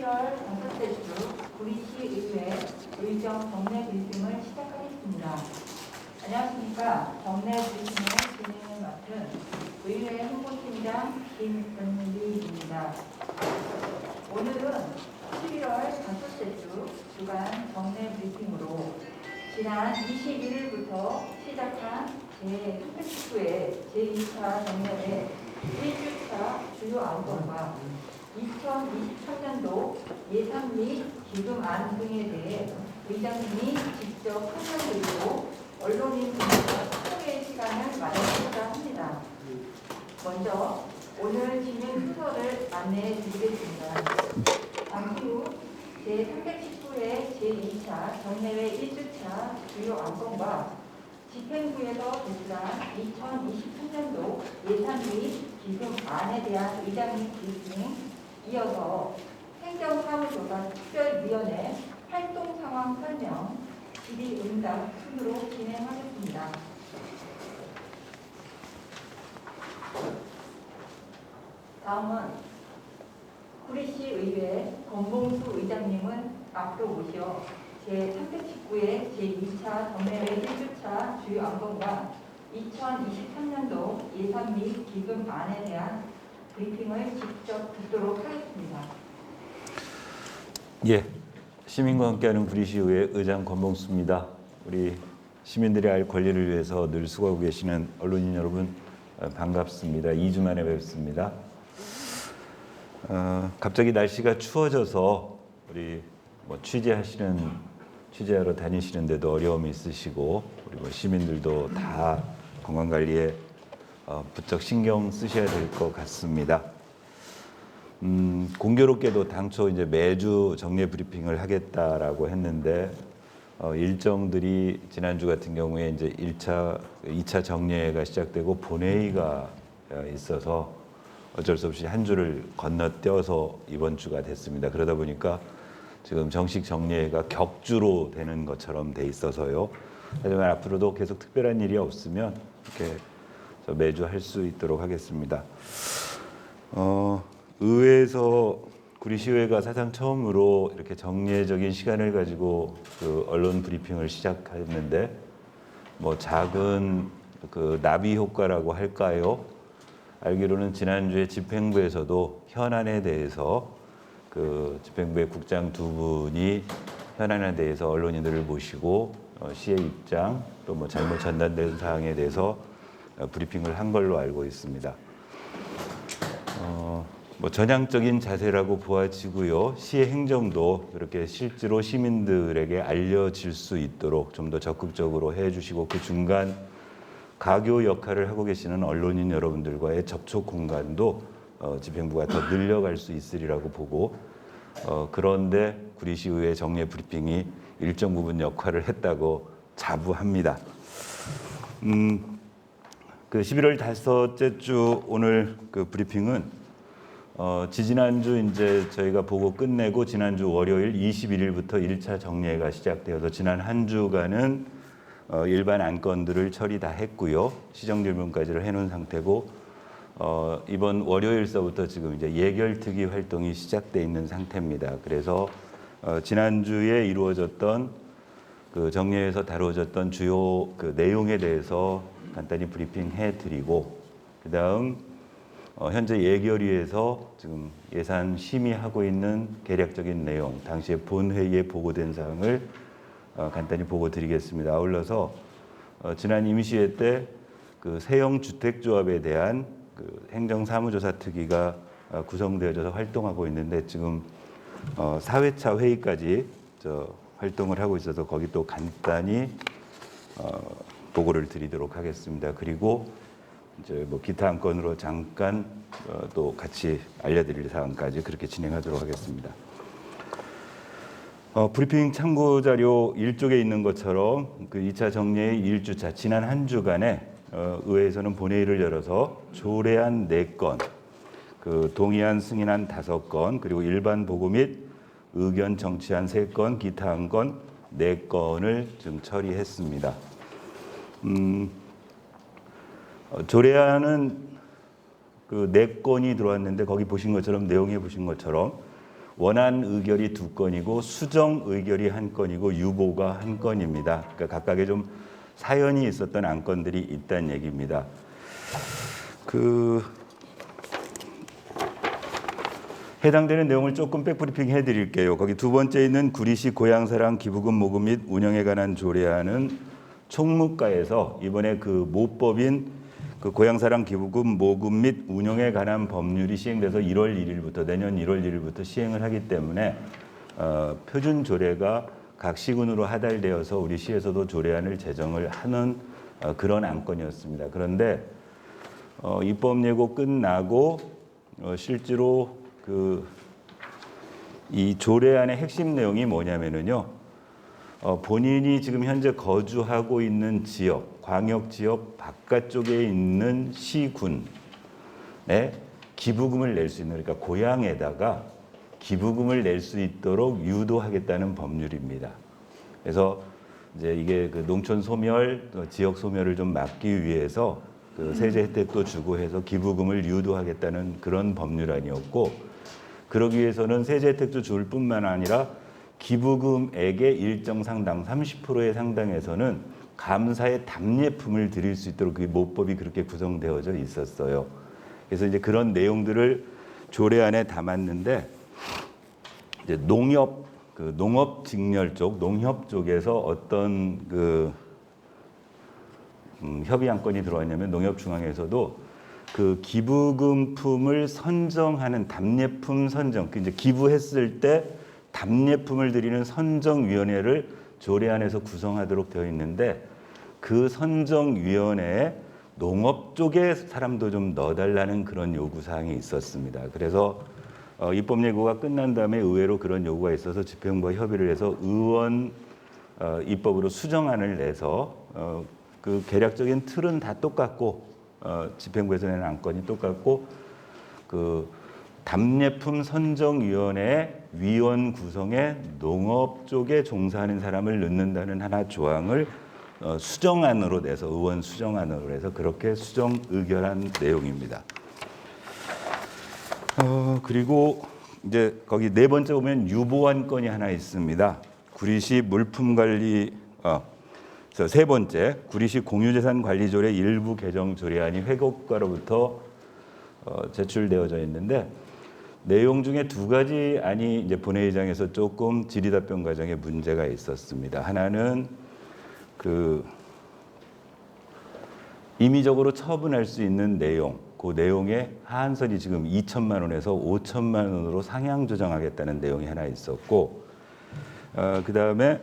11월 5째 주 구리시의회 의정 정례 브리핑을 시작하겠습니다. 안녕하십니까. 정례 브리핑의 진행을 맡은 의회 홍보팀장 김은리입니다. 오늘은 11월 5째 주 주간 정례 브리핑으로 지난 21일부터 시작한 제319회 제2차 정례회 1주차 주요 안건과 2023년도 예산 및 기금안 등에 대해 의장님이 직접 설명드리고 언론인분들과 소개의 시간을 마련하고자 합니다. 먼저 오늘 진행 순서를 안내해 드리겠습니다. 잠시 후 제319회 제2차 정례회 1주차 주요 안건과 집행부에서 제출한 2023년도 예산 및 기금안에 대한 의장님 브리핑, 이어서 행정사무조사 특별위원회 활동 상황 설명, 질의응답 순으로 진행하겠습니다. 다음은 구리시의회 권봉수 의장님은 앞으로 모셔 제319회 제2차 정례회 1주차 주요 안건과 2023년도 예산 및 기금안에 대한 브리핑을 직접 듣도록 하겠습니다. 예, 시민과 함께하는 구리시의회 의장 권봉수입니다. 우리 시민들이 알 권리를 위해서 늘 수고하고 계시는 언론인 여러분 반갑습니다. 2주 만에 뵙습니다. 갑자기 날씨가 추워져서 우리 취재하러 다니시는데도 어려움이 있으시고 우리 시민들도 다 건강 관리에 부쩍 신경 쓰셔야 될 것 같습니다. 공교롭게도 당초 이제 매주 정례 브리핑을 하겠다라고 했는데 일정들이 지난주 같은 경우에 이제 2차 정례가 시작되고 본회의가 있어서 어쩔 수 없이 한 주를 건너뛰어서 이번 주가 됐습니다. 그러다 보니까 지금 정식 정례가 격주로 되는 것처럼 돼 있어서요. 하지만 앞으로도 계속 특별한 일이 없으면 이렇게 매주 할 수 있도록 하겠습니다. 의회에서 구리시의회가 사상 처음으로 이렇게 정례적인 시간을 가지고 그 언론 브리핑을 시작했는데 뭐 작은 그 나비 효과라고 할까요? 알기로는 지난주에 집행부에서도 현안에 대해서 그 집행부의 국장 두 분이 현안에 대해서 언론인들을 모시고 시의 입장 또 뭐 잘못 전달된 사항에 대해서 브리핑을 한 걸로 알고 있습니다. 뭐 전향적인 자세라고 보아지고요. 시의 행정도 그렇게 실제로 시민들에게 알려질 수 있도록 좀 더 적극적으로 해주시고 그 중간 가교 역할을 하고 계시는 언론인 여러분들과의 접촉 공간도 집행부가 더 늘려갈 수 있으리라고 보고 그런데 구리시의회 정례 브리핑이 일정 부분 역할을 했다고 자부합니다. 그 11월 5째 주 오늘 그 브리핑은 지지난주 이제 저희가 보고 끝내고 지난주 월요일 21일부터 1차 정례가 시작되어서 지난 한 주간은 일반 안건들을 처리 다 했고요. 시정질문까지를 해놓은 상태고 이번 월요일서부터 지금 이제 예결특위 활동이 시작돼 있는 상태입니다. 그래서 지난주에 이루어졌던 그 정례에서 다루어졌던 주요 그 내용에 대해서 간단히 브리핑해드리고 그다음 현재 예결위에서 지금 예산 심의하고 있는 개략적인 내용, 당시에 본회의에 보고된 사항을 간단히 보고 드리겠습니다. 아울러서 지난 임시회 때 그 세형 주택조합에 대한 그 행정사무조사 특위가 구성되어져서 활동하고 있는데 지금 4회차 회의까지 활동을 하고 있어서 거기 또 간단히 보고를 드리도록 하겠습니다. 그리고 이제 뭐 기타 안건으로 잠깐 또 같이 알려드릴 사항까지 그렇게 진행하도록 하겠습니다. 브리핑 참고 자료 1쪽에 있는 것처럼 그 2차 정례의 1주차 지난 한 주간에 의회에서는 본회의를 열어서 조례안 4건, 그 동의안 승인안 5건, 그리고 일반 보고 및 의견 정치안 3건, 기타 안건 4건을 지금 처리했습니다. 조례안은 그 4건이 들어왔는데 거기 보신 것처럼 내용에 보신 것처럼 원안 의결이 2건이고 수정 의결이 1건이고 유보가 1건입니다. 그러니까 각각의 좀 사연이 있었던 안건들이 있다는 얘기입니다. 해당되는 내용을 조금 백브리핑 해드릴게요. 거기 두 번째 있는 구리시 고향사랑 기부금 모금 및 운영에 관한 조례안은 총무과에서 이번에 그 모법인 그 고향사랑 기부금 모금 및 운영에 관한 법률이 시행돼서 1월 1일부터 내년 1월 1일부터 시행을 하기 때문에 표준 조례가 각 시군으로 하달되어서 우리 시에서도 조례안을 제정을 하는 그런 안건이었습니다. 그런데 입법 예고 끝나고 실제로 이 조례안의 핵심 내용이 뭐냐면은요. 본인이 지금 현재 거주하고 있는 지역, 광역 지역 바깥쪽에 있는 시군에 기부금을 낼 수 있는, 그러니까 고향에다가 기부금을 낼 수 있도록 유도하겠다는 법률입니다. 그래서 이제 이게 그 농촌 소멸, 지역 소멸을 좀 막기 위해서 그 세제 혜택도 주고 해서 기부금을 유도하겠다는 그런 법률안이었고, 그러기 위해서는 세제 혜택도 줄 뿐만 아니라 기부금액의 일정 상당 30%의 상당에서는 감사의 답례품을 드릴 수 있도록 그 모법이 그렇게 구성되어져 있었어요. 그래서 이제 그런 내용들을 조례안에 담았는데, 이제 농업 직렬 쪽, 농협 쪽에서 어떤 협의 안건이 들어왔냐면, 농협중앙에서도 그 기부금품을 선정하는 답례품 선정, 이제 기부했을 때 답례품을 드리는 선정위원회를 조례안에서 구성하도록 되어 있는데, 그 선정위원회에 농업 쪽의 사람도 좀 넣어달라는 그런 요구사항이 있었습니다. 그래서 입법 예고가 끝난 다음에 의회로 그런 요구가 있어서 집행부와 협의를 해서 의원 입법으로 수정안을 내서 그 개략적인 틀은 다 똑같고 집행부에서 내는 안건이 똑같고, 그 답례품 선정위원회 위원 구성에 농업 쪽에 종사하는 사람을 넣는다는 하나 조항을 수정안으로 내서, 의원 수정안으로 해서 그렇게 수정 의결한 내용입니다. 그리고 이제 거기 네 번째 보면 유보안 건이 하나 있습니다. 구리시 물품관리 세 번째, 구리시 공유재산 관리조례 일부 개정 조례안이 회계과로부터 제출되어져 있는데, 내용 중에 두 가지 안이 이제 본회의장에서 조금 질의답변 과정에 문제가 있었습니다. 하나는 그 임의적으로 처분할 수 있는 내용, 그 내용의 하한선이 지금 2천만 원에서 5천만 원으로 상향 조정하겠다는 내용이 하나 있었고, 그 다음에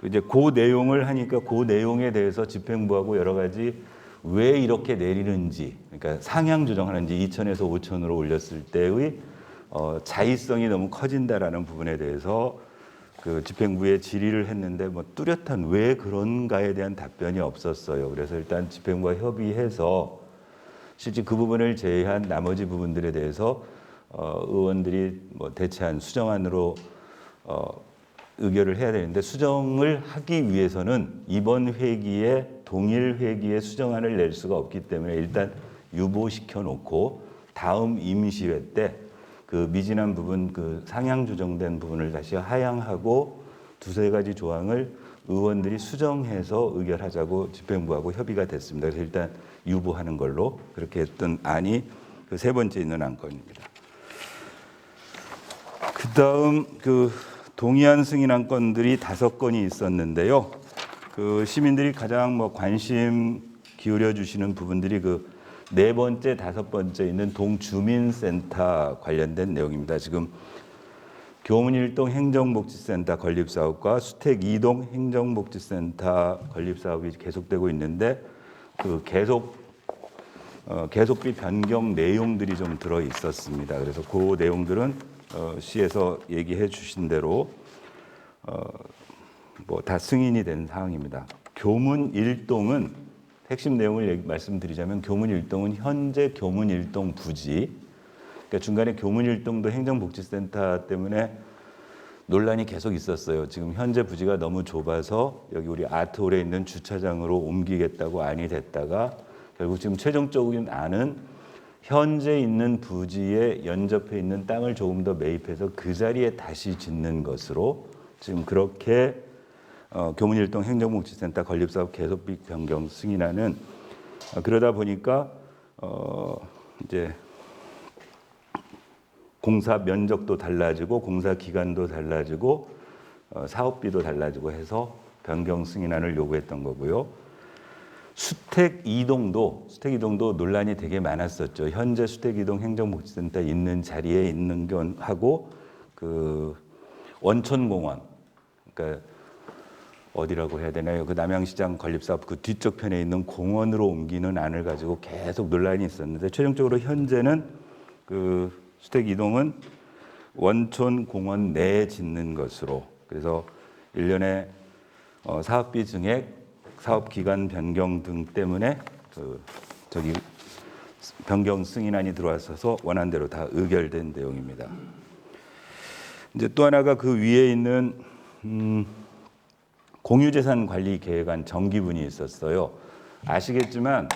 이제 그 내용을 하니까 그 내용에 대해서 집행부하고 여러 가지 왜 이렇게 내리는지, 그러니까 상향 조정하는지 2천에서 5천으로 올렸을 때의 자의성이 너무 커진다라는 부분에 대해서 그 집행부에 질의를 했는데 뭐 뚜렷한 왜 그런가에 대한 답변이 없었어요. 그래서 일단 집행부와 협의해서 실제 그 부분을 제외한 나머지 부분들에 대해서 의원들이 뭐 대체한 수정안으로 의결을 해야 되는데, 수정을 하기 위해서는 이번 회기에 동일 회기에 수정안을 낼 수가 없기 때문에 일단 유보시켜 놓고 다음 임시회 때 그 미진한 부분, 그 상향 조정된 부분을 다시 하향하고 두세 가지 조항을 의원들이 수정해서 의결하자고 집행부하고 협의가 됐습니다. 그래서 일단 유보하는 걸로 그렇게 했던 안이 그 세 번째 있는 안건입니다. 그다음 그 동의안 승인 안건들이 5건이 있었는데요. 그 시민들이 가장 뭐 관심 기울여 주시는 부분들이 그 네 번째, 5번째 있는 동주민센터 관련된 내용입니다. 지금 교문일동 행정복지센터 건립사업과 수택2동 행정복지센터 건립사업이 계속되고 있는데, 그 계속비 변경 내용들이 좀 들어 있었습니다. 그래서 그 내용들은 시에서 얘기해 주신 대로 뭐 다 승인이 된 사항입니다. 교문 1동은 핵심 내용을 말씀드리자면, 교문 1동은 현재 교문 1동 부지, 그러니까 중간에 교문 1동도 행정복지센터 때문에 논란이 계속 있었어요. 지금 현재 부지가 너무 좁아서 여기 우리 아트홀에 있는 주차장으로 옮기겠다고 안이 됐다가 결국 지금 최종적인 안은 현재 있는 부지에 연접해 있는 땅을 조금 더 매입해서 그 자리에 다시 짓는 것으로 지금 그렇게 교문일동 행정복지센터 건립사업 계속비 변경 승인하는 그러다 보니까 이제 공사 면적도 달라지고 공사 기간도 달라지고 사업비도 달라지고 해서 변경 승인안을 요구했던 거고요. 수택 이동도 논란이 되게 많았었죠. 현재 수택 이동 행정복지센터 있는 자리에 있는 건하고 그 원천공원, 그러니까 어디라고 해야 되나요? 그 남양시장 건립사업 그 뒤쪽 편에 있는 공원으로 옮기는 안을 가지고 계속 논란이 있었는데 최종적으로 현재는 그 수택 이동은 원촌공원 내에 짓는 것으로 그래서 1년에 사업비 증액, 사업 기간 변경 등 때문에 변경 승인안이 들어왔어서 원안대로 다 의결된 내용입니다. 이제 또 하나가 그 위에 있는 공유재산 관리 계획안 정기분이 있었어요. 아시겠지만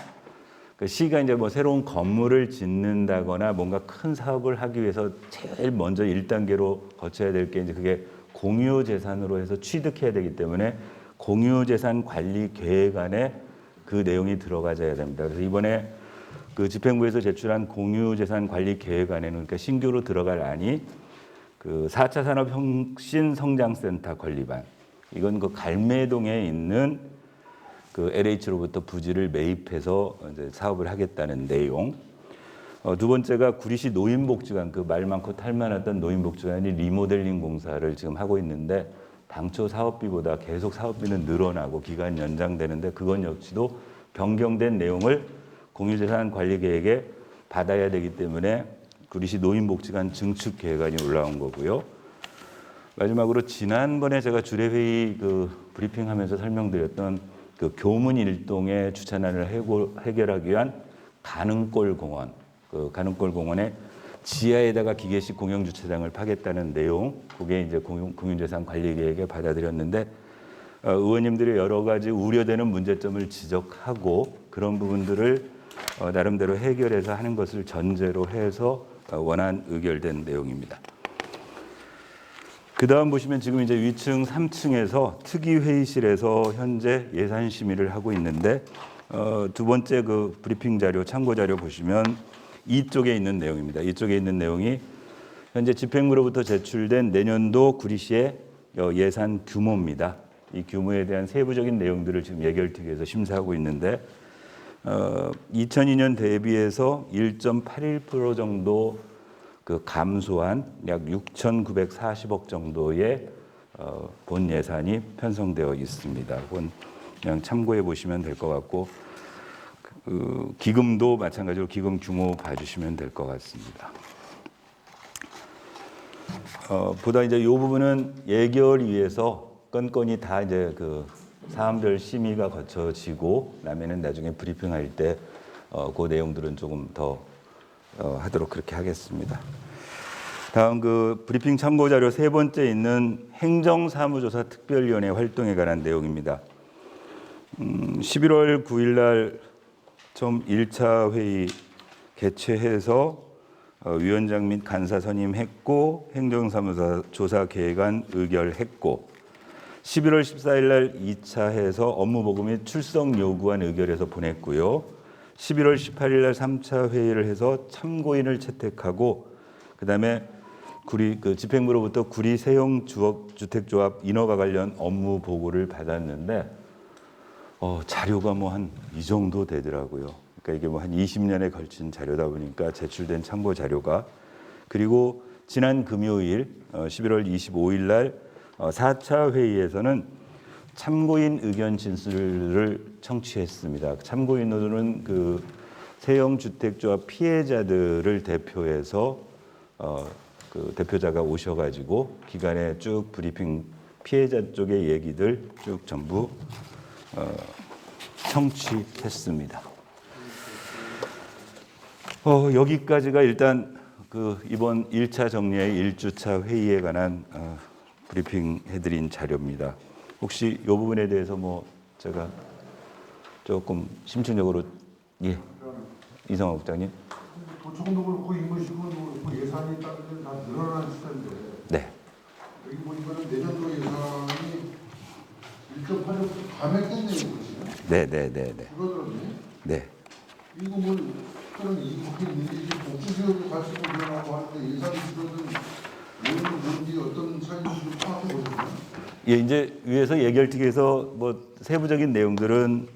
그 시가 이제 뭐 새로운 건물을 짓는다거나 뭔가 큰 사업을 하기 위해서 제일 먼저 1단계로 거쳐야 될 게 이제 그게 공유재산으로 해서 취득해야 되기 때문에 공유재산 관리 계획안에 그 내용이 들어가야 됩니다. 그래서 이번에 그 집행부에서 제출한 공유재산 관리 계획안에는 그러니까 신규로 들어갈 안이 그 4차 산업혁신성장센터 건립안. 이건 그 갈매동에 있는 그 LH로부터 부지를 매입해서 이제 사업을 하겠다는 내용. 두 번째가 구리시 노인복지관 그 말 많고 탈 많았던 노인복지관이 리모델링 공사를 지금 하고 있는데 당초 사업비보다 계속 사업비는 늘어나고 기간 연장되는데 그건 역시도 변경된 내용을 공유재산 관리 계획에 받아야 되기 때문에 구리시 노인복지관 증축 계획안이 올라온 거고요. 마지막으로 지난번에 제가 주례회의 그 브리핑하면서 설명드렸던 그 교문 일동의 주차난을 해결하기 위한 가능골 공원, 그 가능골 공원에 지하에다가 기계식 공영 주차장을 파겠다는 내용, 그게 이제 공유재산 관리 계획에 받아들였는데 의원님들이 여러 가지 우려되는 문제점을 지적하고 그런 부분들을 나름대로 해결해서 하는 것을 전제로 해서 원안 의결된 내용입니다. 그 다음 보시면 지금 이제 위층 3층에서 특위 회의실에서 현재 예산 심의를 하고 있는데 두 번째 그 브리핑 자료, 참고 자료 보시면 이쪽에 있는 내용입니다. 이쪽에 있는 내용이 현재 집행부로부터 제출된 내년도 구리시의 예산 규모입니다. 이 규모에 대한 세부적인 내용들을 지금 예결특위에서 심사하고 있는데 2002년 대비해서 1.81% 정도 그 감소한 약 6,940억 정도의 본 예산이 편성되어 있습니다. 그건 그냥 참고해 보시면 될 것 같고 그 기금도 마찬가지로 기금 규모 봐주시면 될 것 같습니다. 보다 이제 이 부분은 예결위에서 건건이 다 이제 그 사안별 심의가 거쳐지고 나면은 나중에 브리핑할 때 그 내용들은 조금 더 하도록 그렇게 하겠습니다. 다음 그 브리핑 참고 자료 세 번째 있는 행정사무조사 특별위원회 활동에 관한 내용입니다. 11월 9일 날 좀 1차 회의 개최해서 위원장 및 간사 선임했고 행정사무조사 계획안 의결했고 11월 14일 날 2차 해서 업무 보고 및 출석 요구안 의결해서 보냈고요. 11월 18일 날 3차 회의를 해서 참고인을 채택하고 그다음에 구리 그 집행부로부터 구리 세용 주택조합 인허가 관련 업무 보고를 받았는데 자료가 뭐 한 이 정도 되더라고요. 그러니까 이게 뭐 한 20년에 걸친 자료다 보니까 제출된 참고 자료가 그리고 지난 금요일 11월 25일 날 4차 회의에서는 참고인 의견 진술을 청취했습니다. 참고인으로는 그 세용 주택조합 피해자들을 대표해서 그 대표자가 오셔가지고 기간에 쭉 브리핑 피해자 쪽의 얘기들 쭉 전부 청취했습니다. 여기까지가 일단 그 이번 1차 정례의 1주차 회의에 관한 브리핑 해드린 자료입니다. 혹시 이 부분에 대해서 뭐 제가 조금 심층적으로 이성화 국장님. 도청도 그렇고 인구시설도 그렇고 예산이 다른 데는 다 늘어나는 추세인데 네. 여기 보니까는 내년도 예산이 1.8억 감액됐네요, 그렇죠? 네네네네. 줄어들었네. 네. 이거 뭐 특별한 이익이 있는데 이게 복수지역에 가시고 그러라고 하는데 예산이 줄어든 원인이 뭔지 어떤 차이인지 좀 파악해 보셨나요? 예, 이제 위에서 예결특위에서 뭐 세부적인 내용들은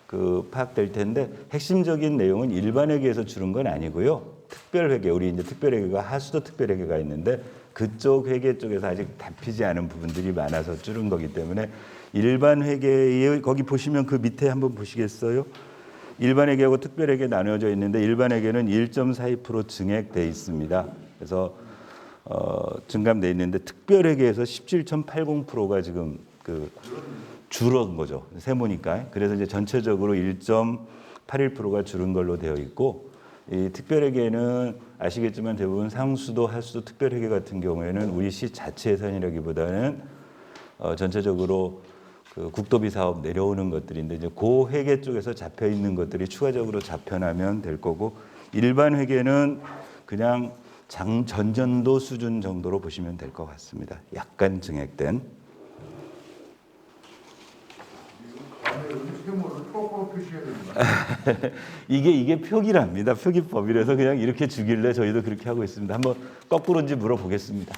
그 파악될 텐데 핵심적인 내용은 일반회계에서 줄은 건 아니고요. 특별회계, 우리 이제 특별회계가 하수도 특별회계가 있는데 그쪽 회계 쪽에서 아직 잡히지 않은 부분들이 많아서 줄은 거기 때문에 일반 회계에 거기 보시면 그 밑에 한번 보시겠어요? 일반 회계하고 특별 회계 나눠져 있는데 일반 회계는 1.42% 증액돼 있습니다. 그래서 증감돼 있는데 특별 회계에서 17.80%가 지금 그 줄은 거죠. 세모니까. 그래서 이제 전체적으로 1.81%가 줄은 걸로 되어 있고 이 특별 회계는 아시겠지만 대부분 상수도, 하수도 특별 회계 같은 경우에는 우리 시 자체 예산이라기보다는 전체적으로 그 국도비 사업 내려오는 것들인데 이제 그 회계 쪽에서 잡혀 있는 것들이 추가적으로 잡혀나면 될 거고 일반 회계는 그냥 전년도 수준 정도로 보시면 될 것 같습니다. 약간 증액된. 세모를 거꾸로 표시해야 됩니다. 이게 표기랍니다. 표기법이라서 그냥 이렇게 주길래 저희도 그렇게 하고 있습니다. 한번 거꾸로인지 물어보겠습니다.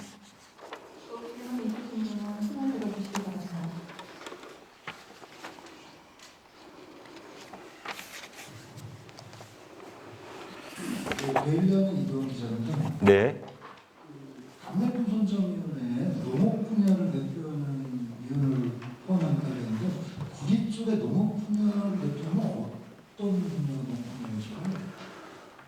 또 질문 있으신 분은 손을 들어주시기 바랍니다. 대의원 이동 기자님은 네. 감내품 선정위원회에 농업 분야를 대표하는 위원을 포함한다고 했는데 구리 쪽의 농업 분야를 대표하면 어떤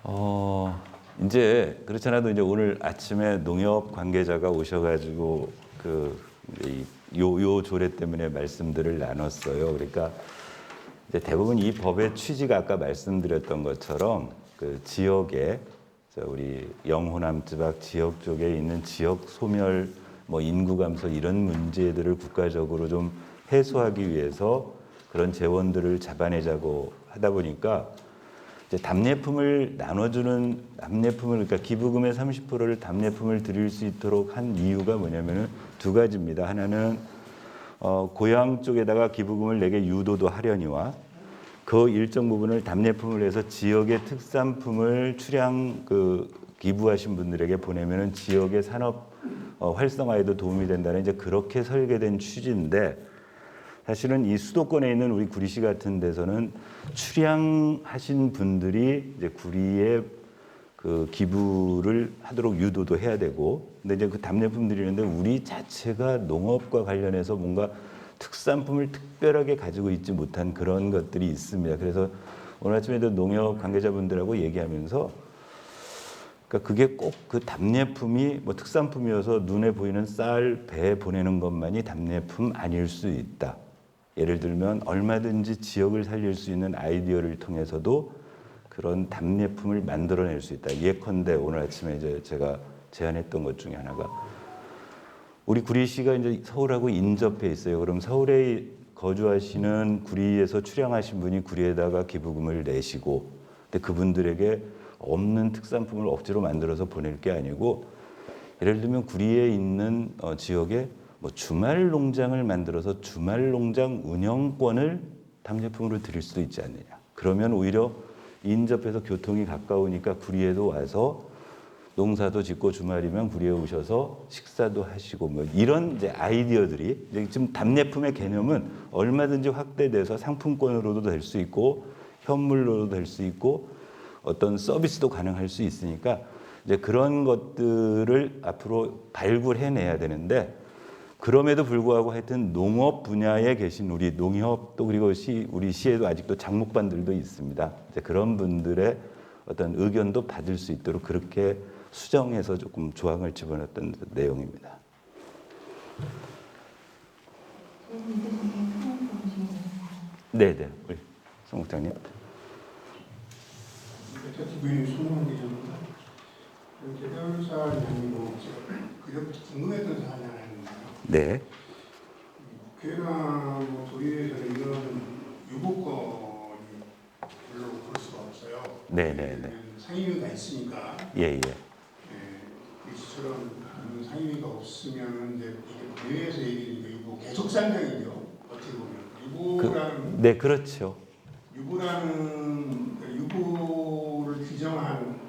분야일까요? 이제 그렇지 않아도 이제 오늘 아침에 농협 관계자가 오셔가지고 요 조례 때문에 말씀들을 나눴어요. 그러니까 이제 대부분 이 법의 취지가 아까 말씀드렸던 것처럼 그 지역에 우리 영호남 지방 지역 쪽에 있는 지역 소멸, 뭐 인구 감소 이런 문제들을 국가적으로 좀 해소하기 위해서 그런 재원들을 잡아내자고 하다 보니까 이제 답례품을 나눠주는 그러니까 기부금의 30%를 답례품을 드릴 수 있도록 한 이유가 뭐냐면은 두 가지입니다. 하나는 고향 쪽에다가 기부금을 내게 유도도 하려니와 그 일정 부분을 답례품을 해서 지역의 특산품을 출양 기부하신 분들에게 보내면은 지역의 산업 활성화에도 도움이 된다는 이제 그렇게 설계된 취지인데 사실은 이 수도권에 있는 우리 구리시 같은 데서는 출양하신 분들이 이제 구리에 그 기부를 하도록 유도도 해야 되고, 근데 이제 그 답례품 드리는데 우리 자체가 농업과 관련해서 뭔가 특산품을 특별하게 가지고 있지 못한 그런 것들이 있습니다. 그래서 오늘 아침에도 농협 관계자분들하고 얘기하면서 그러니까 그게 꼭 그 답례품이 뭐 특산품이어서 눈에 보이는 쌀, 배 보내는 것만이 답례품 아닐 수 있다. 예를 들면 얼마든지 지역을 살릴 수 있는 아이디어를 통해서도 그런 답례품을 만들어낼 수 있다. 예컨대 오늘 아침에 이제 제가 제안했던 것 중에 하나가 우리 구리시가 이제 서울하고 인접해 있어요. 그럼 서울에 거주하시는 구리에서 출양하신 분이 구리에다가 기부금을 내시고, 근데 그분들에게 없는 특산품을 억지로 만들어서 보낼 게 아니고, 예를 들면 구리에 있는 지역에 뭐 주말 농장을 만들어서 주말 농장 운영권을 답례품으로 드릴 수도 있지 않느냐. 그러면 오히려 인접해서 교통이 가까우니까 구리에도 와서 농사도 짓고 주말이면 구리에 오셔서 식사도 하시고 뭐 이런 이제 아이디어들이 이제 지금 답례품의 개념은 얼마든지 확대돼서 상품권으로도 될 수 있고 현물로도 될 수 있고 어떤 서비스도 가능할 수 있으니까 이제 그런 것들을 앞으로 발굴해내야 되는데 그럼에도 불구하고 하여튼 농업 분야에 계신 우리 농협도 그리고 우리 시에도 아직도 장목반들도 있습니다. 이제 그런 분들의 어떤 의견도 받을 수 있도록 그렇게 수정해서 조금 조항을 집어넣었던 내용입니다. 네네, 우리 송 국장님. 대표님 소문 계셨는데 개별사님이고 그때부터 궁금했던 사안이 하나 있는데요. 네. 국회나 뭐 도의회에서는 이런 유보권이 별로 볼 수가 없어요. 네네네. 상임위가 있으니까. 저는 이제 대회에서 얘기하니까 유보 계속 산정이죠. 어떻게 보면 유보라는 네, 그렇죠. 유보를 규정한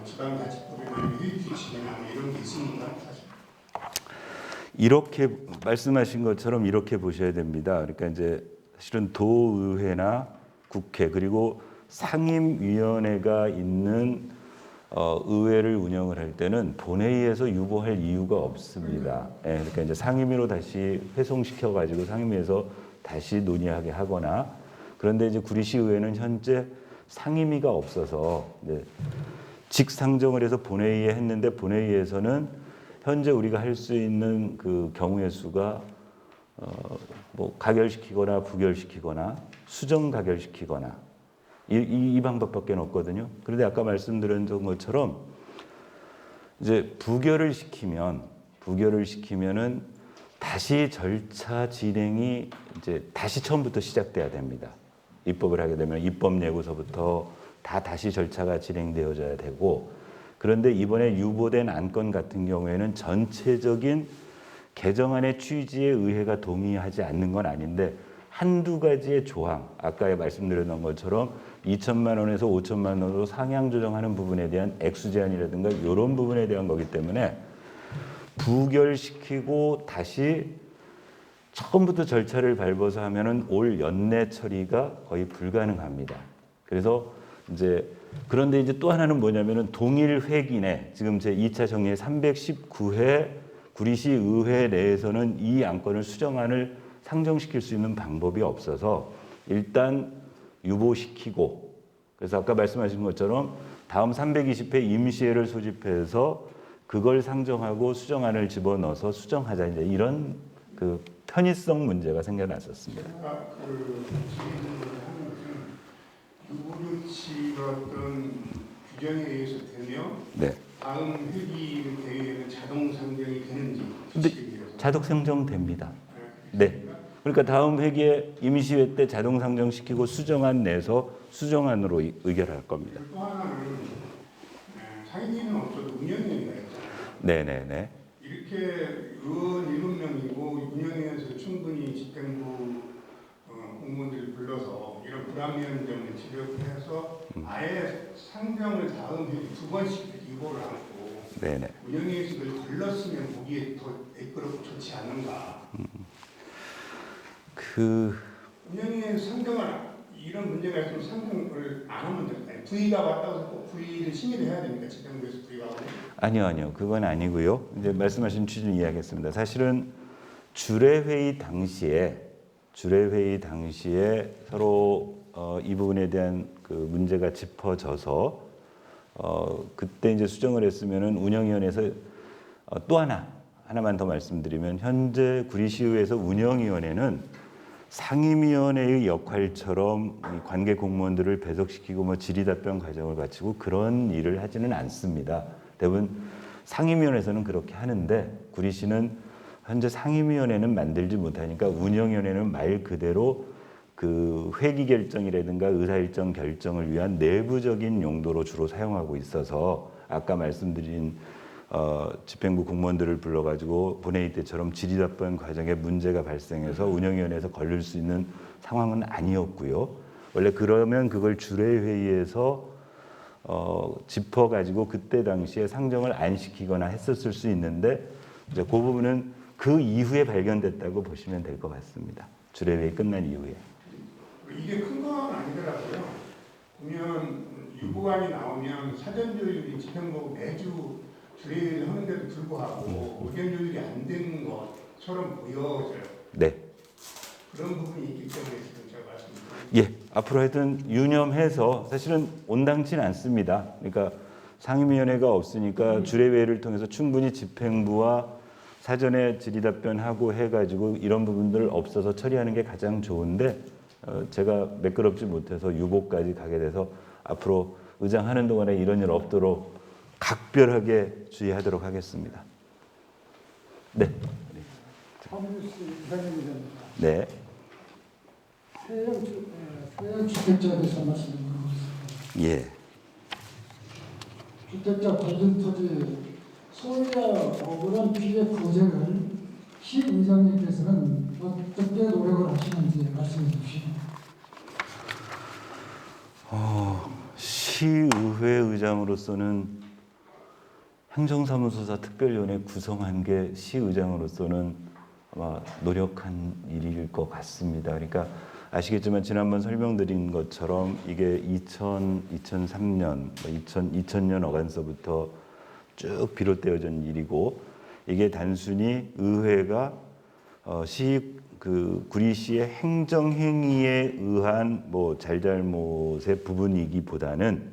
지방자치법이나 유익규칙이나 이런 게 있습니까? 사실. 이렇게 말씀하신 것처럼 이렇게 보셔야 됩니다. 그러니까 이제 사실은 도의회나 국회 그리고 상임위원회가 있는 의회를 운영을 할 때는 본회의에서 유보할 이유가 없습니다. 예, 그러니까 이제 상임위로 다시 회송시켜 가지고 상임위에서 다시 논의하게 하거나 그런데 이제 구리시의회는 현재 상임위가 없어서 이제 직상정을 해서 본회의에 했는데 본회의에서는 현재 우리가 할 수 있는 그 경우의 수가 뭐 가결시키거나 부결시키거나 수정 가결시키거나 이 방법밖에 없거든요. 그런데 아까 말씀드린 것처럼 이제 부결을 시키면은 다시 절차 진행이 이제 다시 처음부터 시작돼야 됩니다. 입법을 하게 되면 입법 예고서부터 다시 절차가 진행되어져야 되고 그런데 이번에 유보된 안건 같은 경우에는 전체적인 개정안의 취지에 의회가 동의하지 않는 건 아닌데 한두 가지의 조항, 아까 말씀드렸던 것처럼 2천만 원에서 5천만 원으로 상향 조정하는 부분에 대한 액수 제한이라든가 이런 부분에 대한 거기 때문에 부결시키고 다시 처음부터 절차를 밟아서 하면은 올 연내 처리가 거의 불가능합니다. 그래서 이제 그런데 이제 또 하나는 뭐냐면은 동일 회기내 지금 제 2차 정리의 319회 구리시 의회 내에서는 이 안건을 수정안을 상정시킬 수 있는 방법이 없어서 일단 유보시키고 그래서 아까 말씀하신 것처럼 다음 320회 임시회를 소집해서 그걸 상정하고 수정안을 집어넣어서 수정하자 이제 이런 그 편의성 문제가 생겨났었습니다. 제가 질문을 하는 것은 유보조치가 어떤 규정에 의해서 되며 네. 다음 회기 대회에는 자동 상정이 되는지 근데 자동 상정됩니다. 네. 그러니까 다음 회기에 임시회 때 자동 상정시키고 수정안 내서 수정안으로 의결할 겁니다. 또 하나는 상임위는 없어도 운영위원회가 있잖아요. 네네네. 이렇게 의원 7명이고 운영위원회에서 충분히 집행부 공무원들을 불러서 이런 불합리한 점을 지적을 해서 아예 상정을 다음 회기 2번씩 유보를 하고 네네. 운영위에서 그걸 걸렀으면 보기에 더 매끄럽고 좋지 않은가. 운영위에서 상정을 이런 문제가 있으면 상정을 안 하면 될까요? 부의가 왔다고 해서 꼭 부의를 심의를 해야 됩니까? 집행부에서 부의가 오면? 아니요. 그건 아니고요. 이제 말씀하신 취지를 이해하겠습니다. 사실은 주례회의 당시에 서로 이 부분에 대한 그 문제가 짚어져서 그때 이제 수정을 했으면은 운영위원회에서 또 하나만 더 말씀드리면 현재 구리시의회에서 운영위원회는 상임위원회의 역할처럼 관계 공무원들을 배석시키고 뭐 질의답변 과정을 갖추고 그런 일을 하지는 않습니다. 대부분 상임위원회에서는 그렇게 하는데 구리시는 현재 상임위원회는 만들지 못하니까 운영위원회는 말 그대로 그 회기 결정이라든가 의사일정 결정을 위한 내부적인 용도로 주로 사용하고 있어서 아까 말씀드린 집행부 공무원들을 불러가지고 본회의 때처럼 질의답변 과정에 문제가 발생해서 운영위원회에서 걸릴 수 있는 상황은 아니었고요. 원래 그러면 그걸 주례회의에서 짚어가지고 그때 당시에 상정을 안 시키거나 했었을 수 있는데 이제 그 부분은 그 이후에 발견됐다고 보시면 될 것 같습니다. 주례회의 끝난 이후에. 이게 큰 건 아니더라고요. 보면 유보안이 나오면 사전 조율이 집행부가 매주 주례회의를 하는데도 불구하고 의견 조율이 안 되는 것처럼 보여져요. 네. 그런 부분이 있기 때문에 지금 제가 말씀드립니다. 예, 앞으로 하여튼 유념해서 사실은 온당치는 않습니다. 그러니까 상임위원회가 없으니까 주례회를 통해서 충분히 집행부와 사전에 질의답변하고 해가지고 이런 부분들 없어서 처리하는 게 가장 좋은데 제가 매끄럽지 못해서 유보까지 가게 돼서 앞으로 의장하는 동안에 이런 일 없도록 각별하게 주의하도록 하겠습니다. 네. 하무스 이사님입니다. 네. 해양 주택자에 대해서 말씀드리겠습니다. 예. 주택자 관련 토지 소위가 억울한 피해 거쟁을 시의장님께서는 어떻게 노력을 하시는지 말씀해 주시죠. 시의회 의장으로서는 행정사무소사 특별위원회 구성한 게 시의장으로서는 아마 노력한 일일 것 같습니다. 그러니까 아시겠지만 지난번 설명드린 것처럼 이게 2003년, 2000년 어간서부터 쭉 비롯되어진 일이고 이게 단순히 의회가 구리시의 행정행위에 의한 뭐 잘잘못의 부분이기보다는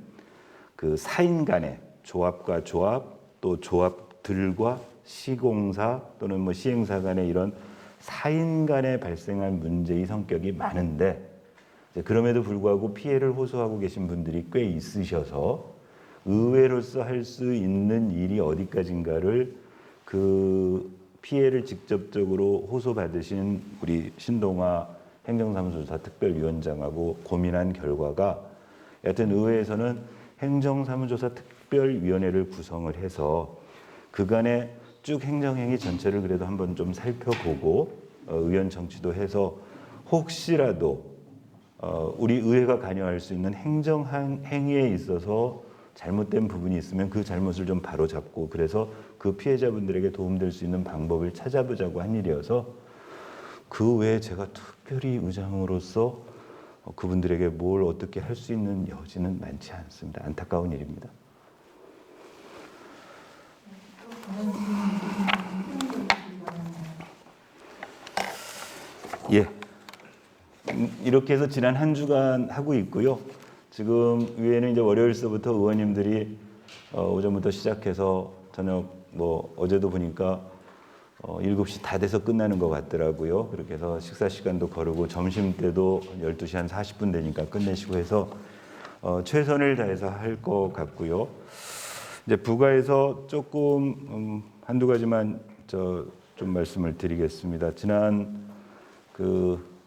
그 사인 간의 조합과 조합 또 조합들과 시공사 또는 뭐 시행사 간의 이런 사인 간에 발생한 문제의 성격이 많은데 그럼에도 불구하고 피해를 호소하고 계신 분들이 꽤 있으셔서 의회로서 할 수 있는 일이 어디까지인가를 그 피해를 직접적으로 호소받으신 우리 신동아 행정사무소사 특별위원장하고 고민한 결과가 여하튼 의회에서는 행정사무조사 특별위원회를 구성을 해서 그간의 쭉 행정행위 전체를 그래도 한번 좀 살펴보고 의원 정치도 해서 혹시라도 우리 의회가 관여할 수 있는 행정행위에 있어서 잘못된 부분이 있으면 그 잘못을 좀 바로잡고 그래서 그 피해자분들에게 도움될 수 있는 방법을 찾아보자고 한 일이어서 그 외에 제가 특별히 의장으로서 그분들에게 뭘 어떻게 할 수 있는 여지는 많지 않습니다. 안타까운 일입니다. 예, 이렇게 해서 지난 한 주간 하고 있고요. 지금 위에는 이제 월요일서부터 의원님들이 오전부터 시작해서 저녁 뭐 어제도 보니까 7시 다 돼서 끝나는 것 같더라고요. 그렇게 해서 식사 시간도 거르고 점심 때도 12시 한 40분 되니까 끝내시고 해서 최선을 다해서 할 것 같고요. 이제 부가에서 조금 한두 가지만 좀 말씀을 드리겠습니다. 지난 그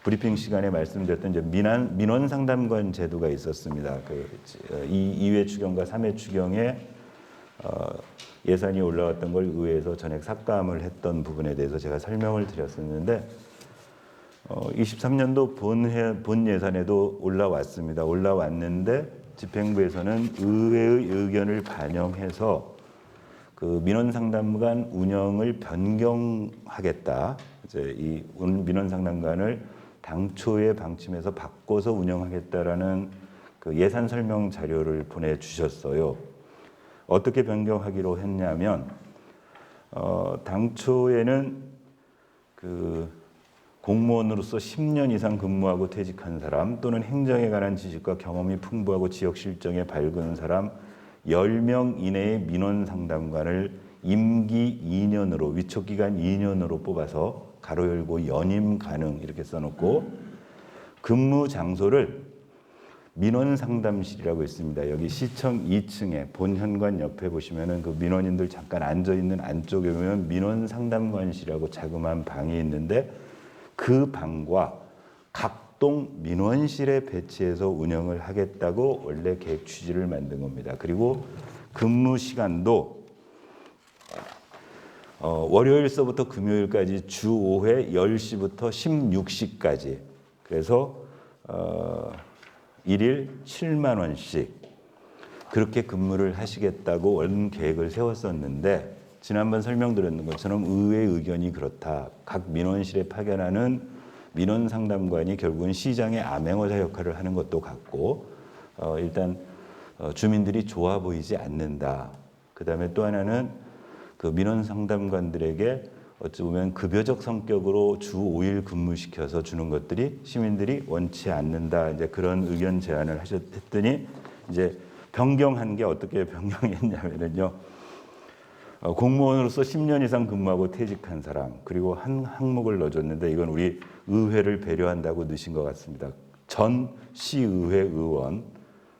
브리핑 시간에 말씀드렸던 이제 민원 상담관 제도가 있었습니다. 그 2회 추경과 3회 추경에 예산이 올라왔던 걸 의회에서 전액 삭감을 했던 부분에 대해서 제가 설명을 드렸었는데 23년도 본 예산에도 올라왔습니다. 올라왔는데 집행부에서는 의회의 의견을 반영해서 그 민원상담관 운영을 변경하겠다. 이제 이 민원상담관을 당초의 방침에서 바꿔서 운영하겠다라는 그 예산 설명 자료를 보내주셨어요. 어떻게 변경하기로 했냐면 당초에는 그 공무원으로서 10년 이상 근무하고 퇴직한 사람 또는 행정에 관한 지식과 경험이 풍부하고 지역 실정에 밝은 사람 10명 이내의 민원상담관을 임기 2년으로 위촉기간 2년으로 뽑아서 가로 열고 연임 가능 이렇게 써놓고 근무 장소를 민원상담실이라고 있습니다. 여기 시청 2층에 본현관 옆에 보시면은 그 민원인들 잠깐 앉아 있는 안쪽에 보면 민원상담관실이라고 자그마한 방이 있는데 그 방과 각동 민원실에 배치해서 운영을 하겠다고 원래 계획 취지를 만든 겁니다. 그리고 근무 시간도 월요일서부터 금요일까지 주 5회 10시부터 16시까지 그래서 1일 7만 원씩 그렇게 근무를 하시겠다고 원 계획을 세웠었는데 지난번 설명드렸는 것처럼 의회 의견이 그렇다. 각 민원실에 파견하는 민원 상담관이 결국은 시장의 암행어사 역할을 하는 것도 같고 일단 주민들이 좋아 보이지 않는다. 그다음에 또 하나는 그 민원 상담관들에게 어찌 보면 급여적 성격으로 주 5일 근무시켜서 주는 것들이 시민들이 원치 않는다. 이제 그런 의견 제안을 했더니 이제 변경한 게 어떻게 변경했냐면요. 공무원으로서 10년 이상 근무하고 퇴직한 사람 그리고 한 항목을 넣어줬는데 이건 우리 의회를 배려한다고 넣으신 것 같습니다. 전 시의회 의원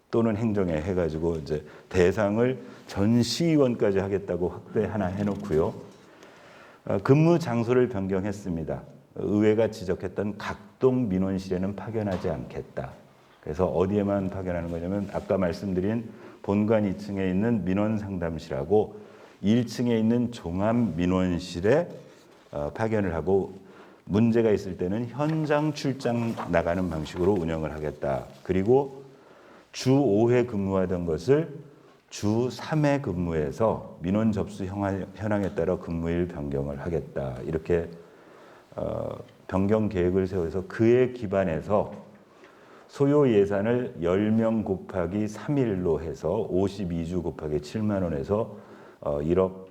또는 행정에 해가지고 이제 대상을 전 시의원까지 하겠다고 확대 하나 해놓고요. 근무 장소를 변경했습니다. 의회가 지적했던 각동 민원실에는 파견하지 않겠다. 그래서 어디에만 파견하는 거냐면 아까 말씀드린 본관 2층에 있는 민원상담실하고 1층에 있는 종합민원실에 파견을 하고 문제가 있을 때는 현장 출장 나가는 방식으로 운영을 하겠다. 그리고 주 5회 근무하던 것을 주 3회 근무해서 민원 접수 현황에 따라 근무일 변경을 하겠다. 이렇게 변경 계획을 세워서 그에 기반해서 소요 예산을 10명 곱하기 3일로 해서 52주 곱하기 7만 원에서 1억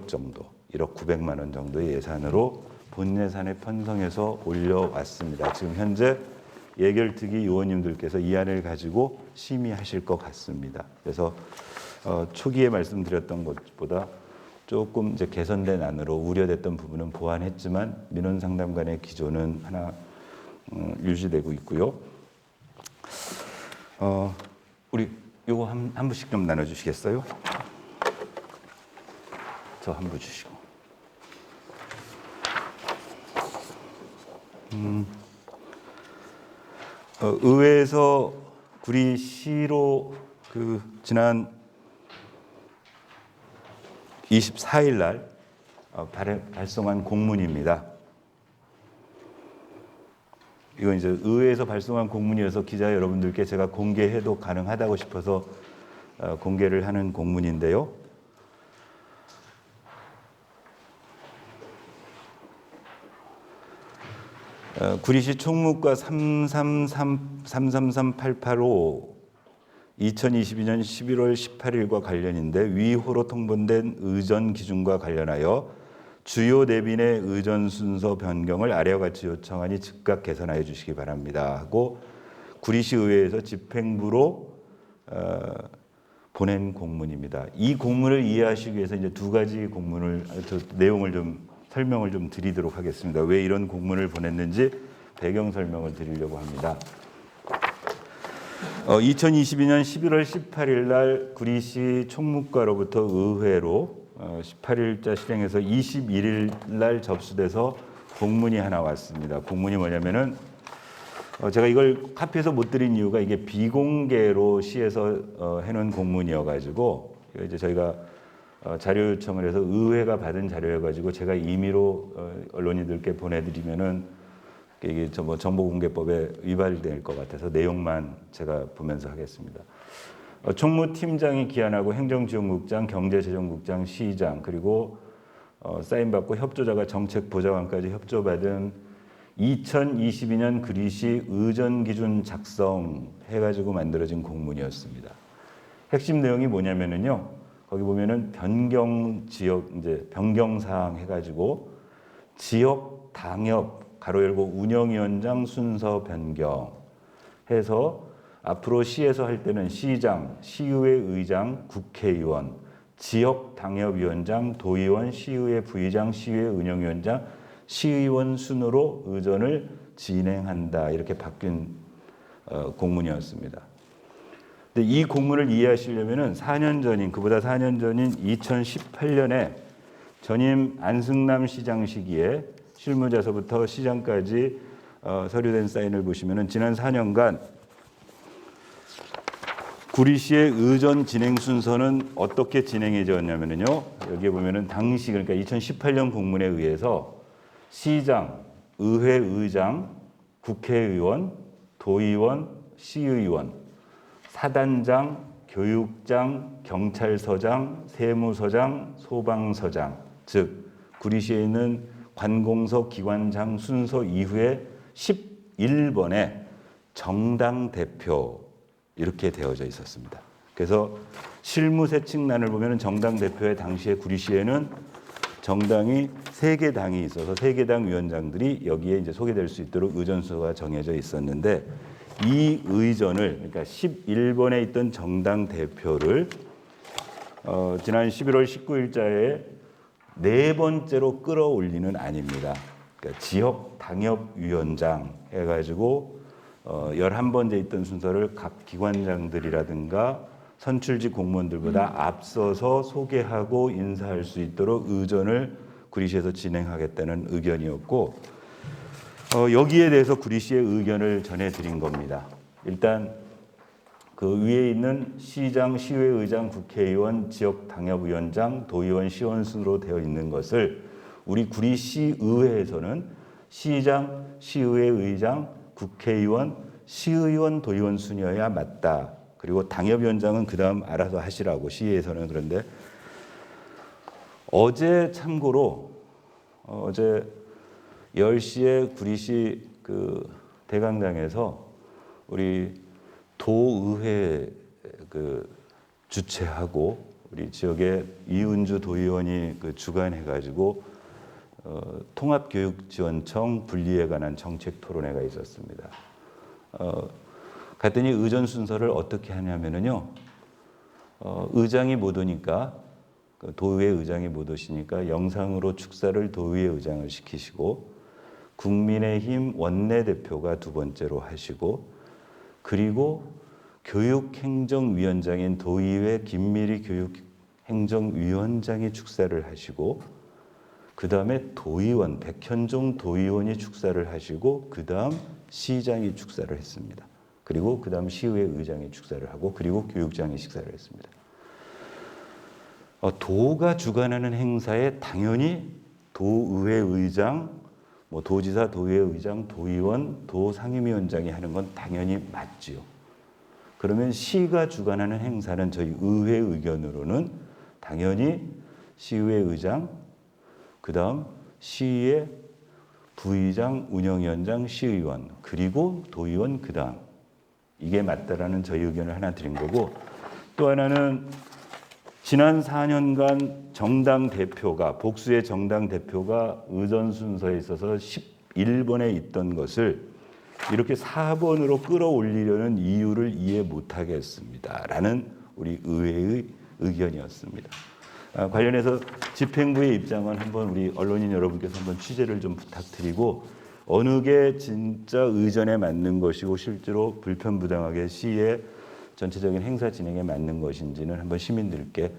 정도, 1억 900만 원 정도의 예산으로 본 예산에 편성해서 올려왔습니다. 지금 현재 예결특위 의원님들께서 이 안을 가지고 심의하실 것 같습니다. 그래서 초기에 말씀드렸던 것보다 조금 이제 개선된 안으로 우려됐던 부분은 보완했지만 민원상담관의 기조는 하나 유지되고 있고요. 우리 요거 한 부씩 좀 나눠주시겠어요? 저 한 부 주시고. 의회에서 구리시로 지난 24일 날 발송한 공문입니다. 이건 이제 의회에서 발송한 공문이어서 기자 여러분들께 제가 공개해도 가능하다고 싶어서 공개를 하는 공문인데요. 구리시 총무과 333-885 2022년 11월 18일과 관련인데 위호로 통본된 의전 기준과 관련하여 주요 내빈의 의전 순서 변경을 아래와 같이 요청하니 즉각 개선하여 주시기 바랍니다 하고 구리시 의회에서 집행부로 보낸 공문입니다. 이 공문을 이해하시기 위해서 이제 두 가지 공문을 내용을 좀 설명을 좀 드리도록 하겠습니다. 왜 이런 공문을 보냈는지 배경 설명을 드리려고 합니다. 2022년 11월 18일 날 구리시 총무과로부터 의회로 18일자 실행해서 21일 날 접수돼서 공문이 하나 왔습니다. 공문이 뭐냐면은 제가 이걸 카피해서 못 드린 이유가 이게 비공개로 시에서 해놓은 공문이어가지고 이제 저희가 자료 요청을 해서 의회가 받은 자료여가지고 제가 임의로 언론인들께 보내드리면은 이게 뭐 정보공개법에 위반될 것 같아서 내용만 제가 보면서 하겠습니다. 총무팀장이 기한하고 행정지원국장, 경제재정국장, 시장 그리고 사인받고 협조자가 정책보좌관까지 협조받은 2022년 구리시 의전기준 작성해가지고 만들어진 공문이었습니다. 핵심 내용이 뭐냐면은요. 거기 보면은 변경 지역 이제 변경 사항 해가지고 지역 당협 가로 열고 운영위원장 순서 변경 해서 앞으로 시에서 할 때는 시장, 시의회 의장, 국회의원, 지역 당협위원장, 도의원, 시의회 부의장, 시의회 운영위원장, 시의원 순으로 의전을 진행한다 이렇게 바뀐 공문이었습니다. 근데 이 공문을 이해하시려면은 4년 전인 그보다 4년 전인 2018년에 전임 안승남 시장 시기에 실무자서부터 시장까지 서류된 사인을 보시면은 지난 4년간 구리시의 의전 진행 순서는 어떻게 진행이 되었냐면요. 여기에 보면은 당시 그러니까 2018년 공문에 의해서 시장, 의회 의장, 국회의원, 도의원, 시의원, 사단장, 교육장, 경찰서장, 세무서장, 소방서장 즉 구리시에 있는 관공서 기관장 순서 이후에 11번의 정당 대표 이렇게 되어져 있었습니다. 그래서 실무세칙란을 보면 정당 대표의 당시에 구리시에는 정당이 3개 당이 있어서 3개 당 위원장들이 여기에 이제 소개될 수 있도록 의전수가 정해져 있었는데 이 의전을 그러니까 11번에 있던 정당 대표를 지난 11월 19일자에 4번째로 끌어올리는 안입니다. 그러니까 지역 당협위원장 해가지고 11번째 있던 순서를 각 기관장들이라든가 선출직 공무원들보다 앞서서 소개하고 인사할 수 있도록 의전을 구리시에서 진행하겠다는 의견이었고 여기에 대해서 구리시의 의견을 전해드린 겁니다. 일단 그 위에 있는 시장, 시의회의장, 국회의원, 지역당협위원장, 도의원, 시의원 순으로 되어 있는 것을 우리 구리시의회에서는 시장, 시의회의장, 국회의원, 시의원, 도의원 순이어야 맞다. 그리고 당협위원장은 그 다음 알아서 하시라고 시에서는. 그런데 어제 참고로 어제 10시에 구리시 그 대강당에서 우리 도의회 그 주최하고 우리 지역의 이은주 도의원이 그 주관해가지고 통합교육지원청 분리에 관한 정책 토론회가 있었습니다. 갔더니 의전 순서를 어떻게 하냐면은요, 의장이 못 오니까 도의회 의장이 못 오시니까 영상으로 축사를 도의회 의장을 시키시고 국민의힘 원내대표가 두 번째로 하시고 그리고 교육행정위원장인 도의회 김미리 교육행정위원장이 축사를 하시고 그 다음에 도의원 백현종 도의원이 축사를 하시고 그 다음 시장이 축사를 했습니다. 그리고 그 다음 시의회 의장이 축사를 하고 그리고 교육장이 식사를 했습니다. 도가 주관하는 행사에 당연히 도의회 의장, 뭐 도지사, 도의회 의장, 도의원, 도상임위원장이 하는 건 당연히 맞지요. 그러면 시가 주관하는 행사는 저희 의회 의견으로는 당연히 시의회 의장, 그 다음 시의 부의장, 운영위원장, 시의원, 그리고 도의원 그 다음. 이게 맞다라는 저희 의견을 하나 드린 거고, 또 하나는 지난 4년간 정당 대표가, 복수의 정당 대표가 의전 순서에 있어서 11번에 있던 것을 이렇게 4번으로 끌어올리려는 이유를 이해 못하겠습니다. 라는 우리 의회의 의견이었습니다. 관련해서 집행부의 입장은 한번 우리 언론인 여러분께서 한번 취재를 좀 부탁드리고 어느 게 진짜 의전에 맞는 것이고 실제로 불편부당하게 시의 전체적인 행사 진행에 맞는 것인지는 한번 시민들께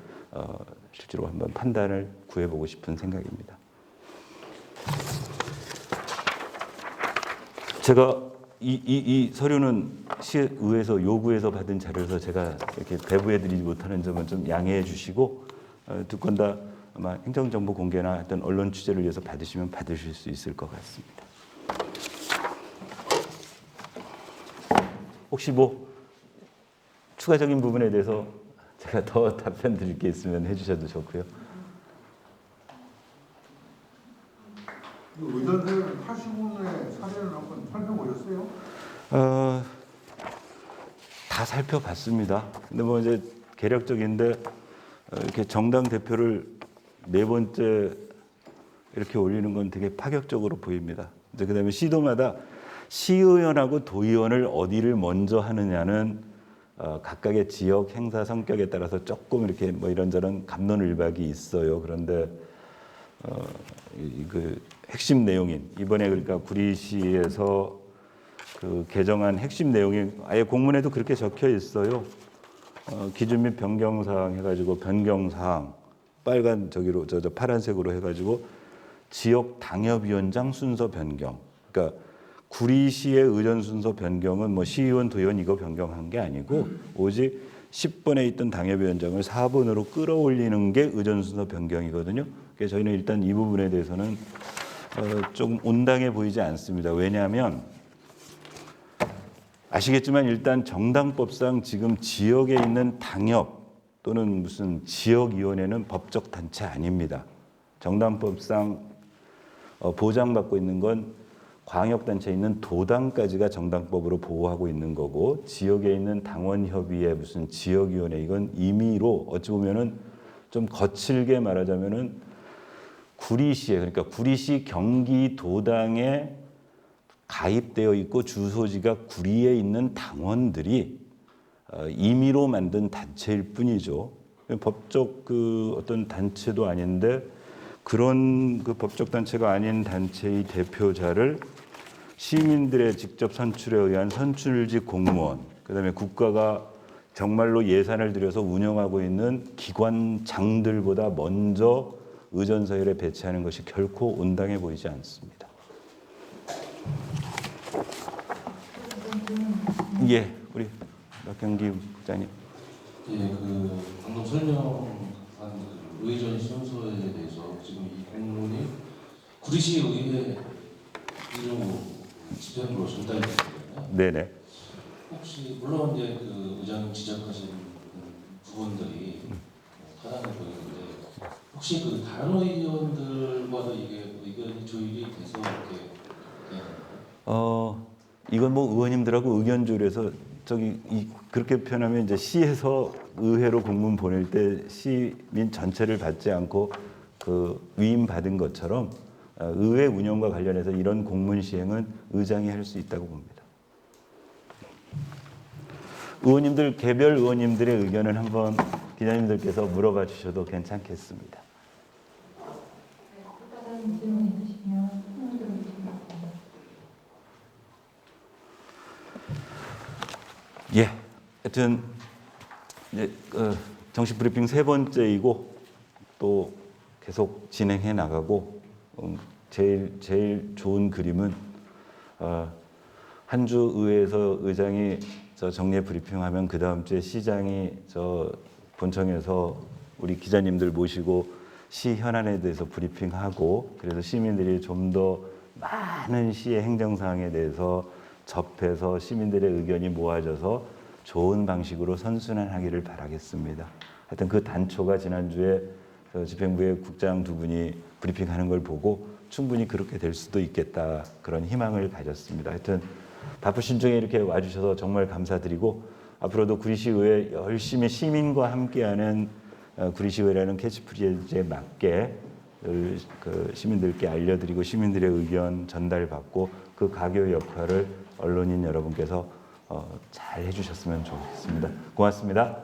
실제로 한번 판단을 구해보고 싶은 생각입니다. 제가 이 서류는 시의회에서 요구해서 받은 자료여서 제가 이렇게 배부해드리지 못하는 점은 좀 양해해 주시고 두 건 다 아마 행정정보 공개나 어떤 언론 취재를 위해서 받으시면 받으실 수 있을 것 같습니다. 혹시 뭐 추가적인 부분에 대해서 제가 더 답변 드릴 게 있으면 해주셔도 좋고요. 의전을 하시고 의 사례를 한번 살펴보셨어요? 다 살펴봤습니다. 근데 뭐 이제 개략적인데 이렇게 정당 대표를 네 번째 이렇게 올리는 건 되게 파격적으로 보입니다. 이제 그다음에 시도마다 시의원하고 도의원을 어디를 먼저 하느냐는 각각의 지역 행사 성격에 따라서 조금 이렇게 뭐 이런저런 갑론을박이 있어요. 그런데 그 핵심 내용인 이번에 그러니까 구리시에서 그 개정한 핵심 내용이 아예 공문에도 그렇게 적혀 있어요. 기준 및 변경 사항 해가지고 변경 사항 빨간 저기로 저 파란색으로 해가지고 지역 당협위원장 순서 변경. 그러니까 구리시의 의전 순서 변경은 뭐 시의원, 도의원 이거 변경한 게 아니고 오직 10번에 있던 당협위원장을 4번으로 끌어올리는 게 의전 순서 변경이거든요. 그래서 저희는 일단 이 부분에 대해서는 조금 온당해 보이지 않습니다. 왜냐하면 아시겠지만 일단 정당법상 지금 지역에 있는 당협 또는 무슨 지역위원회는 법적 단체 아닙니다. 정당법상 보장받고 있는 건 광역단체에 있는 도당까지가 정당법으로 보호하고 있는 거고 지역에 있는 당원협의회 무슨 지역위원회 이건 임의로 어찌 보면은 좀 거칠게 말하자면은 구리시에 그러니까 구리시 경기도당에 가입되어 있고 주소지가 구리에 있는 당원들이 임의로 만든 단체일 뿐이죠. 법적 그 어떤 단체도 아닌데 그런 그 법적 단체가 아닌 단체의 대표자를 시민들의 직접 선출에 의한 선출직 공무원, 그다음에 국가가 정말로 예산을 들여서 운영하고 있는 기관장들보다 먼저 의전서열에 배치하는 것이 결코 온당해 보이지 않습니다. 예, 우리 박경기 국장님. 예, 그 방금 설명한 그 의전 순서에 대해서 지금 이 공문이 구리시 의회 이름으로 집행부로 전달됐잖아요. 네네. 혹시 물론 이제 그 의장님 지적하신 부분들이 타당해 보이는데 혹시 그 다른 의원들과도 이게 의견이 조율이 돼서 이렇게 이건 뭐 의원님들하고 의견 조율해서 그렇게 표현하면 이제 시에서 의회로 공문 보낼 때 시민 전체를 받지 않고 그 위임 받은 것처럼 의회 운영과 관련해서 이런 공문 시행은 의장이 할 수 있다고 봅니다. 의원님들 개별 의원님들의 의견을 한번 기자님들께서 물어봐 주셔도 괜찮겠습니다. 네, 또 다른 질문 있으시면 질문 들어주시기 바랍니다. 예, 하여튼 이제 정식 브리핑 세 번째이고 또 계속 진행해 나가고 제일 좋은 그림은 한 주 의회에서 의장이 저 정례 브리핑하면 그 다음 주에 시장이 저 본청에서 우리 기자님들 모시고 시 현안에 대해서 브리핑하고 그래서 시민들이 좀 더 많은 시의 행정사항에 대해서 접해서 시민들의 의견이 모아져서 좋은 방식으로 선순환하기를 바라겠습니다. 하여튼 그 단초가 지난주에 집행부의 국장 두 분이 브리핑하는 걸 보고 충분히 그렇게 될 수도 있겠다 그런 희망을 가졌습니다. 하여튼 바쁘신 중에 이렇게 와주셔서 정말 감사드리고 앞으로도 구리시의회 열심히 시민과 함께하는 구리시의회라는 캐치프레이즈에 맞게 그 시민들께 알려드리고 시민들의 의견 전달받고 그 가교 역할을 언론인 여러분께서 잘 해주셨으면 좋겠습니다. 고맙습니다.